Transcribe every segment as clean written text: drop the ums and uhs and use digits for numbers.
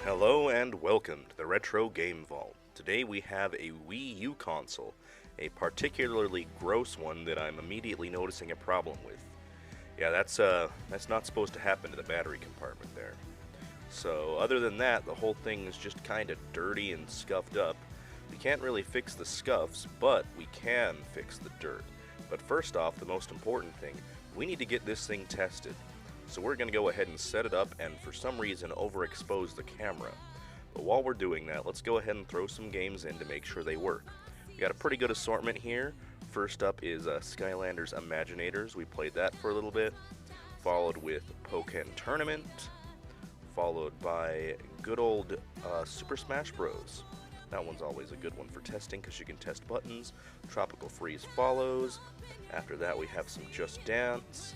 Hello and welcome to the Retro Game Vault. Today we have a Wii U console, a particularly gross one that I'm immediately noticing a problem with. Yeah, that's not supposed to happen to the battery compartment there. So other than that, the whole thing is just kind of dirty and scuffed up. We can't really fix the scuffs, but we can fix the dirt. But first off, the most important thing, we need to get this thing tested. So we're going to go ahead and set it up and for some reason overexpose the camera. But while we're doing that, let's go ahead and throw some games in to make sure they work. We got a pretty good assortment here. First up is Skylanders Imaginators. We played that for a little bit. Followed with Pokken Tournament. Followed by good old Super Smash Bros. That one's always a good one for testing because you can test buttons. Tropical Freeze follows. After that we have some Just Dance.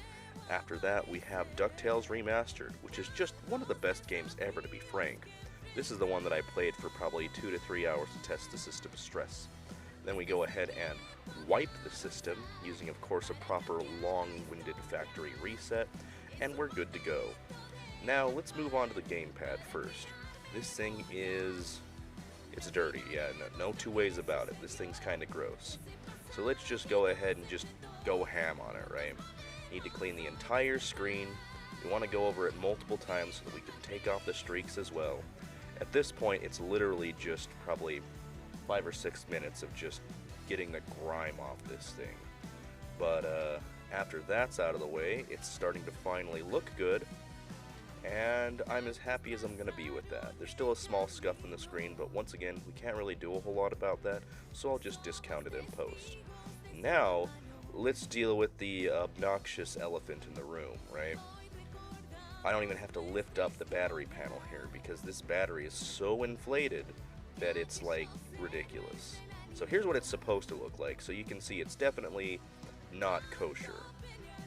After that, we have DuckTales Remastered, which is just one of the best games ever, to be frank. This is the one that I played for probably 2 to 3 hours to test the system's stress. Then we go ahead and wipe the system, using, of course, a proper long-winded factory reset, and we're good to go. Now, let's move on to the gamepad first. This thing it's dirty, yeah, no two ways about it. This thing's kind of gross. So let's just go ahead and just go ham on it, right? Need to clean the entire screen. We want to go over it multiple times so that we can take off the streaks as well. At this point, it's literally just probably 5 or 6 minutes of just getting the grime off this thing. But after that's out of the way, it's starting to finally look good, and I'm as happy as I'm going to be with that. There's still a small scuff in the screen, but once again, we can't really do a whole lot about that, so I'll just discount it in post. Now, let's deal with the obnoxious elephant in the room, right? I don't even have to lift up the battery panel here because this battery is so inflated that it's like ridiculous. So here's what it's supposed to look like. So you can see it's definitely not kosher.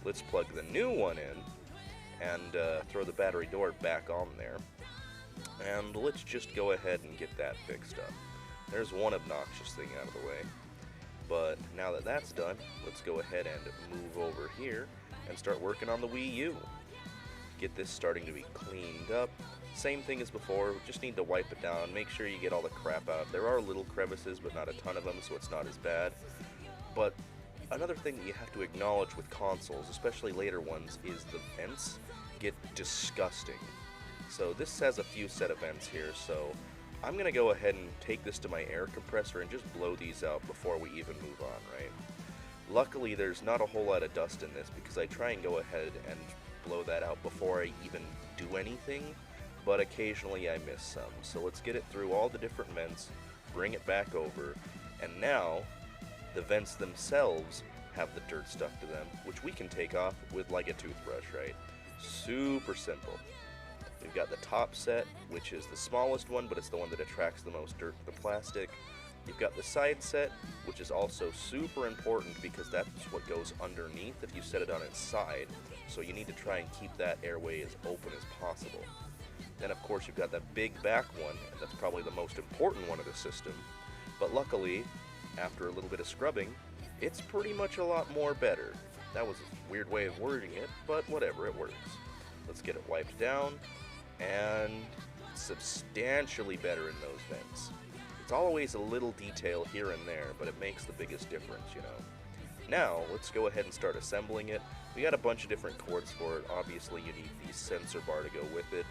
Let's plug the new one in and throw the battery door back on there. And let's just go ahead and get that fixed up. There's one obnoxious thing out of the way. But now that that's done, let's go ahead and move over here and start working on the Wii U. Get this starting to be cleaned up. Same thing as before, just need to wipe it down, make sure you get all the crap out. There are little crevices, but not a ton of them, so it's not as bad. But another thing that you have to acknowledge with consoles, especially later ones, is the vents get disgusting. So this has a few set of vents here, so I'm going to go ahead and take this to my air compressor and just blow these out before we even move on, right? Luckily, there's not a whole lot of dust in this because I try and go ahead and blow that out before I even do anything, but occasionally I miss some. So let's get it through all the different vents, bring it back over, and now the vents themselves have the dirt stuck to them, which we can take off with like a toothbrush, right? Super simple. We've got the top set, which is the smallest one, but it's the one that attracts the most dirt to the plastic. You've got the side set, which is also super important because that's what goes underneath if you set it on its side. So you need to try and keep that airway as open as possible. Then of course you've got that big back one, and that's probably the most important one of the system. But luckily, after a little bit of scrubbing, it's pretty much a lot more better. That was a weird way of wording it, but whatever, it works. Let's get it wiped down. And substantially better in those vents. It's always a little detail here and there, but it makes the biggest difference, you know. Now, let's go ahead and start assembling it. We got a bunch of different cords for it. Obviously, you need the sensor bar to go with it.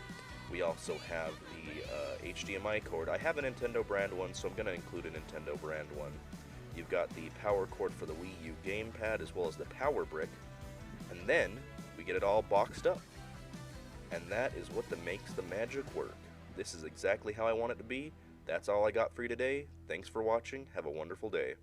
We also have the HDMI cord. I have a Nintendo brand one, so I'm going to include a Nintendo brand one. You've got the power cord for the Wii U gamepad, as well as the power brick. And then, we get it all boxed up. And that is what makes the magic work. This is exactly how I want it to be. That's all I got for you today. Thanks for watching. Have a wonderful day.